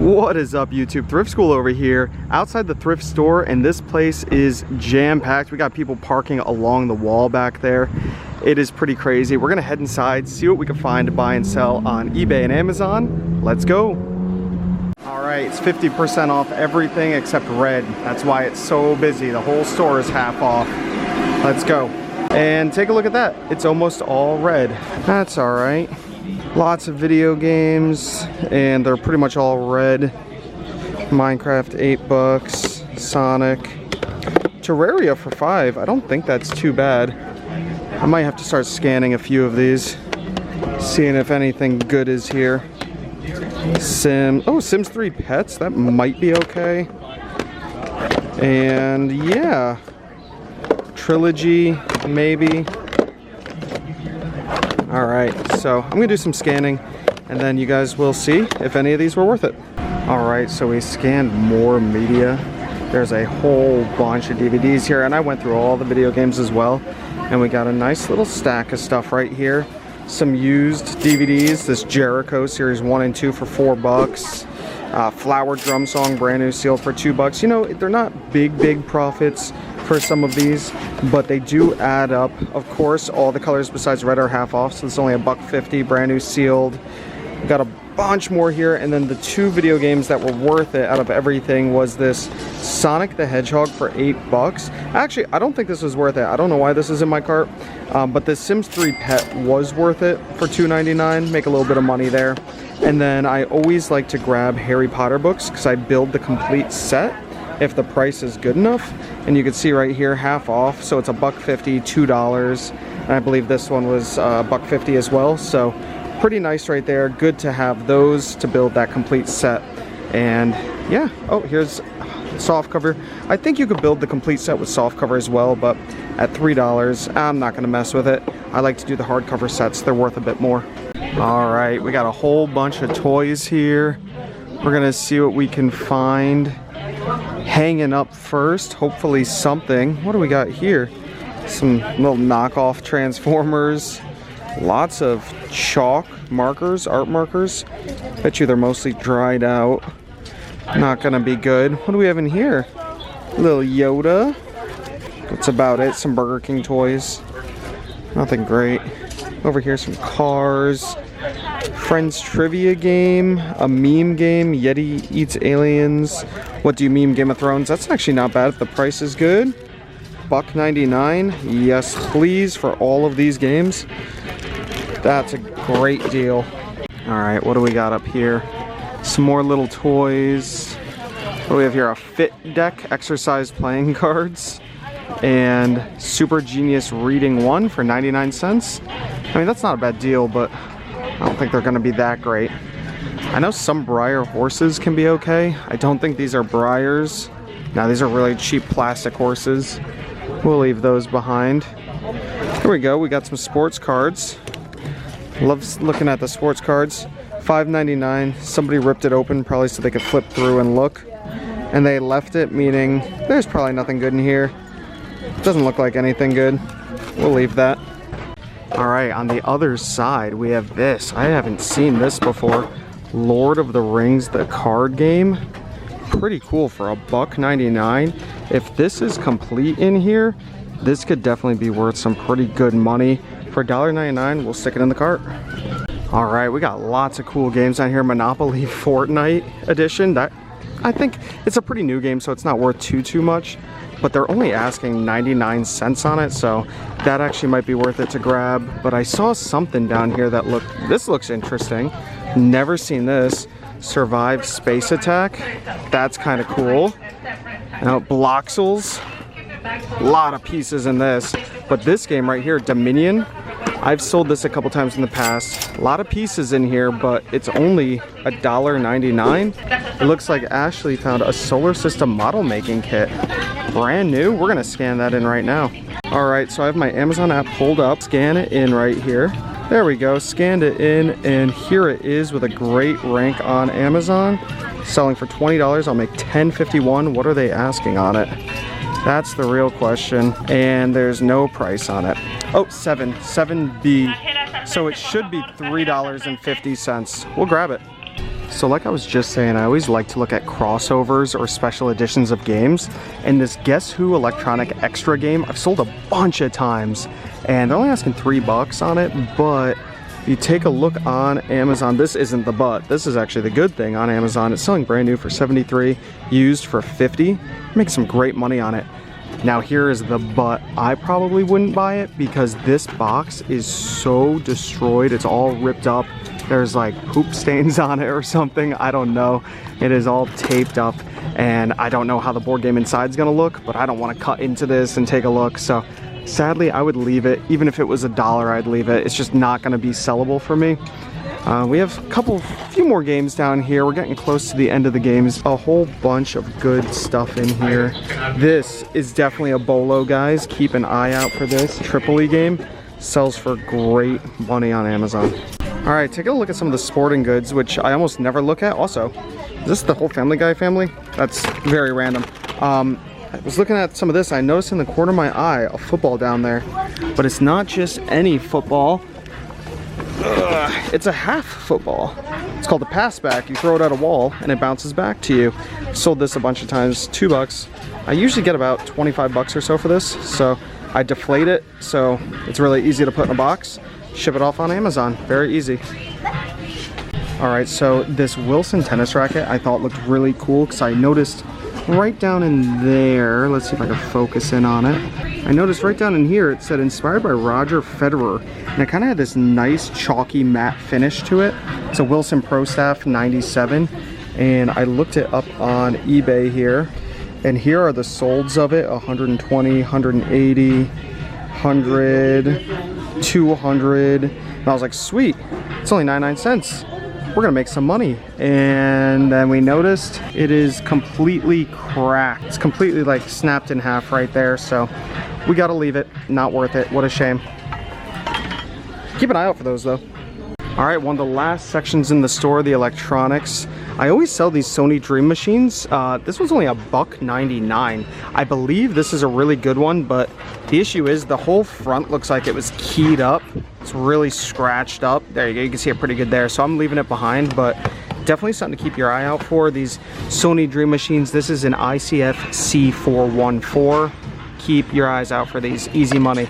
What is up, YouTube? Thrift School over here outside the thrift store, and this place is jam-packed. We got people parking along the wall back there. It is pretty crazy. We're gonna head inside, see what we can find to buy and sell on eBay and Amazon. Let's go. All right, it's 50% off everything except red. That's why it's so busy. The whole store is half off. Let's go. And take a look at that. It's almost all red. That's all right. Lots of video games, and they're pretty much all red. Minecraft, $8. Sonic. Terraria for $5. I don't think that's too bad. I might have to start scanning a few of these, seeing if anything good is here. Sims 3 Pets, that might be okay. And yeah, Trilogy, maybe. All right, so I'm gonna do some scanning and then you guys will see if any of these were worth it. All right, so we scanned more media. There's a whole bunch of DVDs here, and I went through all the video games as well. And we got a nice little stack of stuff right here. Some used DVDs, this Jericho Series 1 and 2 for $4. Flower Drum Song, brand new, sealed for $2. You know, they're not big profits for some of these, but they do add up. Of course, all the colors besides red are half off, so it's only $1.50, brand new, sealed. We got a bunch more here, and then the two video games that were worth it out of everything was this Sonic the Hedgehog for $8. Actually, I don't think this was worth it. I don't know why this is in my cart, but the Sims 3 Pet was worth it for $2.99. Make a little bit of money there. And then I always like to grab Harry Potter books because I build the complete set if the price is good enough. And you can see right here, half off, so it's $1.50, $2. And I believe this one was $1.50 as well, so pretty nice right there. Good to have those to build that complete set. And yeah, oh, here's soft cover. I think you could build the complete set with soft cover as well, but at $3, I'm not gonna mess with it. I like to do the hardcover sets. They're worth a bit more. All right, we got a whole bunch of toys here. We're gonna see what we can find hanging up first. Hopefully something. What do we got here? Some little knockoff Transformers. Lots of chalk markers, art markers. Bet you they're mostly dried out. Not gonna be good. What do we have in here? A little Yoda. That's about it. Some Burger King toys. Nothing great. Over here, some cars. Friends trivia game. A meme game. Yeti eats aliens. What do you meme? Game of Thrones. That's actually not bad if the price is good. $1.99. Yes, please, for all of these games. That's a great deal. All right, what do we got up here? Some more little toys. What do we have here? A Fit Deck exercise playing cards. And Super Genius Reading 1 for 99 cents. I mean, that's not a bad deal, but I don't think they're gonna be that great. I know some Breyer horses can be okay. I don't think these are Breyers. No, these are really cheap plastic horses. We'll leave those behind. Here we go, we got some sports cards. Love looking at the sports cards. $5.99. Somebody ripped it open probably so they could flip through and look. And they left it, meaning there's probably nothing good in here. Doesn't look like anything good. We'll leave that. All right, on the other side, we have this. I haven't seen this before. Lord of the Rings, the card game. Pretty cool for $1.99. If this is complete in here, this could definitely be worth some pretty good money. For $1.99, we'll stick it in the cart. All right, we got lots of cool games on here. Monopoly Fortnite edition. That, I think it's a pretty new game, so it's not worth too much. But they're only asking 99 cents on it, so that actually might be worth it to grab. But I saw something down here that this looks interesting. Never seen this. Survive Space Attack. That's kind of cool. Now, Bloxels. A lot of pieces in this. But this game right here, Dominion, I've sold this a couple times in the past. A lot of pieces in here, but it's only $1.99. It looks like Ashley found a solar system model making kit. Brand new. We're gonna scan that in right now. All right, so I have my Amazon app pulled up. Scan it in right here. There we go, scanned it in, and here it is with a great rank on Amazon. Selling for $20, I'll make $10.51. What are they asking on it? That's the real question, and there's no price on it. Oh, 7B. So it should be $3.50. We'll grab it. So like I was just saying, I always like to look at crossovers or special editions of games. And this Guess Who electronic extra game, I've sold a bunch of times. And they're only asking $3 on it, but if you take a look on Amazon, this isn't the but. This is actually the good thing on Amazon. It's selling brand new for $73, used for $50. Make some great money on it. Now here is the but. I probably wouldn't buy it because this box is so destroyed. It's all ripped up. There's like poop stains on it or something. I don't know. It is all taped up and I don't know how the board game inside is gonna look, but I don't want to cut into this and take a look. So sadly, I would leave it. Even if it was $1, I'd leave it. It's just not gonna be sellable for me. We have a few more games down here. We're getting close to the end of the games. A whole bunch of good stuff in here. This is definitely a bolo, guys. Keep an eye out for this. Tripoli game sells for great money on Amazon. All right, take a look at some of the sporting goods, which I almost never look at. Also, is this the whole Family Guy family? That's very random. I was looking at some of this. I noticed in the corner of my eye a football down there, but it's not just any football. It's a half football. It's called the pass back. You throw it at a wall and it bounces back to you. Sold this a bunch of times, $2. I usually get about $25 or so for this. So I deflate it, so it's really easy to put in a box. Ship it off on Amazon, very easy. All right, so this Wilson tennis racket I thought looked really cool because I noticed right down in there, let's see if I can focus in on it. I noticed right down in here it said inspired by Roger Federer, and it kind of had this nice chalky matte finish to it. It's a Wilson Pro Staff 97, and I looked it up on eBay here, and here are the solds of it: 120, 180, 100, 200. And I was like, sweet, it's only 99 cents. We're gonna make some money. And then we noticed it is completely cracked. It's completely like snapped in half right there. So we gotta leave it, not worth it. What a shame. Keep an eye out for those though. All right, one of the last sections in the store, the electronics. I always sell these Sony Dream machines. This one's only $1.99. I believe this is a really good one, but the issue is the whole front looks like it was keyed up. It's really scratched up. There you go, you can see it pretty good there. So I'm leaving it behind, but definitely something to keep your eye out for. These Sony Dream machines. This is an ICF C414. Keep your eyes out for these, easy money.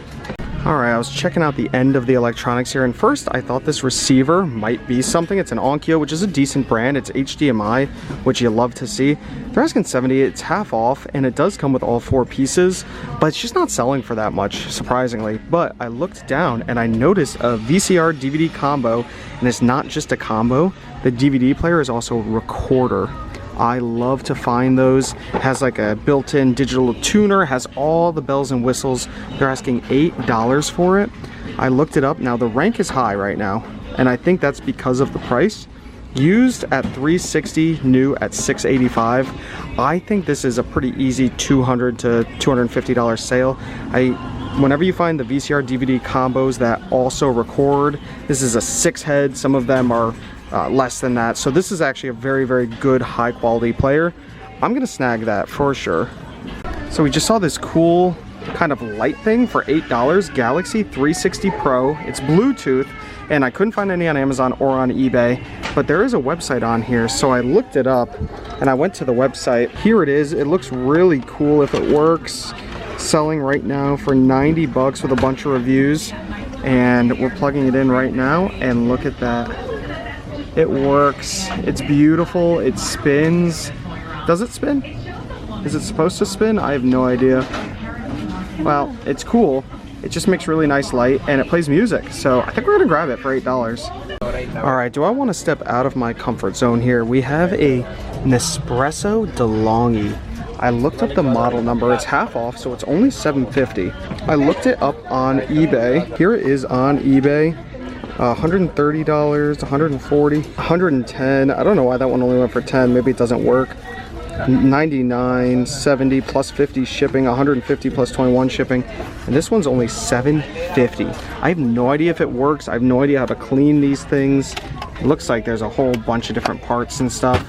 All right, I was checking out the end of the electronics here, and first I thought this receiver might be something. It's an Onkyo, which is a decent brand. It's HDMI, which you love to see. They're asking $70, it's half off, and it does come with all 4 pieces, but it's just not selling for that much, surprisingly. But I looked down and I noticed a VCR DVD combo, and it's not just a combo. The DVD player is also a recorder. I love to find those. It has like a built-in digital tuner, has all the bells and whistles. They're asking $8 for it. I looked it up. Now the rank is high right now, and I think that's because of the price. Used at $360, new at $685. I think this is a pretty easy $200 to $250 sale. Whenever you find the VCR DVD combos that also record, this is a 6-head. Some of them are less than that. So this is actually a very, very good high quality player. I'm gonna snag that for sure. So we just saw this cool kind of light thing for $8, Galaxy 360 Pro. It's Bluetooth, and I couldn't find any on Amazon or on eBay, but there is a website on here. So I looked it up and I went to the website. Here it is. It looks really cool if it works. Selling right now for $90 with a bunch of reviews, and we're plugging it in right now, and look at that. It works. It's beautiful. It spins. Does it spin? Is it supposed to spin? I have no idea. Well, it's cool. It just makes really nice light, and it plays music. So I think we're gonna grab it for $8. All right, do I want to step out of my comfort zone here? We have a Nespresso DeLonghi. I looked up the model number. It's half off, so it's only $750. I looked it up on eBay. Here it is on eBay. $130, $140, $110. I don't know why that one only went for $10. Maybe it doesn't work. $99, $70 plus $50 shipping, $150 plus $21 shipping, and this one's only $750. I have no idea if it works. I have no idea how to clean these things. It looks like there's a whole bunch of different parts and stuff.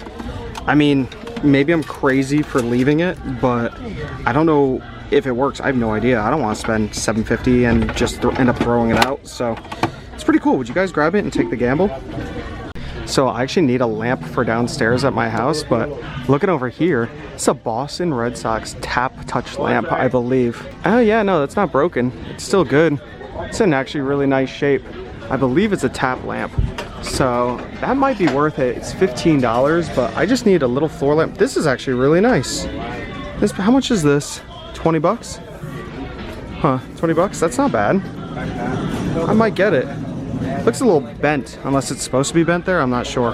I mean, maybe I'm crazy for leaving it, but I don't know if it works. I have no idea. I don't want to spend $750 and just end up throwing it out. So it's pretty cool. Would you guys grab it and take the gamble? So I actually need a lamp for downstairs at my house, but looking over here, it's a Boston Red Sox tap touch lamp, I believe. Oh yeah, no, that's not broken. It's still good. It's in actually really nice shape. I believe it's a tap lamp. So that might be worth it. It's $15, but I just need a little floor lamp. This is actually really nice. How much is this? 20 bucks? Huh, 20 bucks? That's not bad. I might get it. Looks a little bent, unless it's supposed to be bent there, I'm not sure.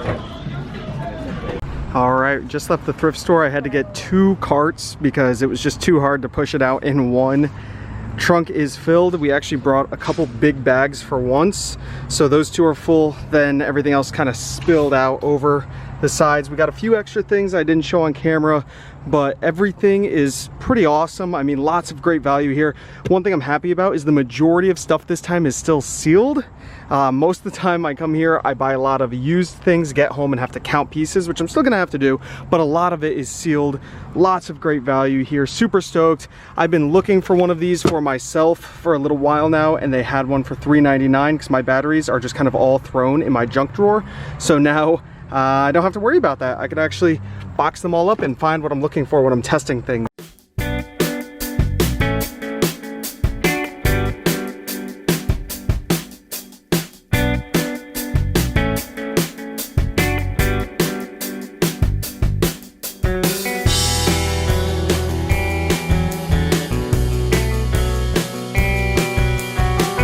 All right, just left the thrift store. I had to get 2 carts because it was just too hard to push it out in one. Trunk is filled. We actually brought a couple big bags for once. So those 2 are full, then everything else kind of spilled out over the sides. We got a few extra things I didn't show on camera, but everything is pretty awesome. I mean, lots of great value here. One thing I'm happy about is the majority of stuff this time is still sealed. Most of the time I come here, I buy a lot of used things, get home and have to count pieces, which I'm still gonna have to do, but a lot of it is sealed. Lots of great value here, super stoked. I've been looking for one of these for myself for a little while now, and they had one for $3.99 because my batteries are just kind of all thrown in my junk drawer. So now I don't have to worry about that. I could actually box them all up and find what I'm looking for when I'm testing things.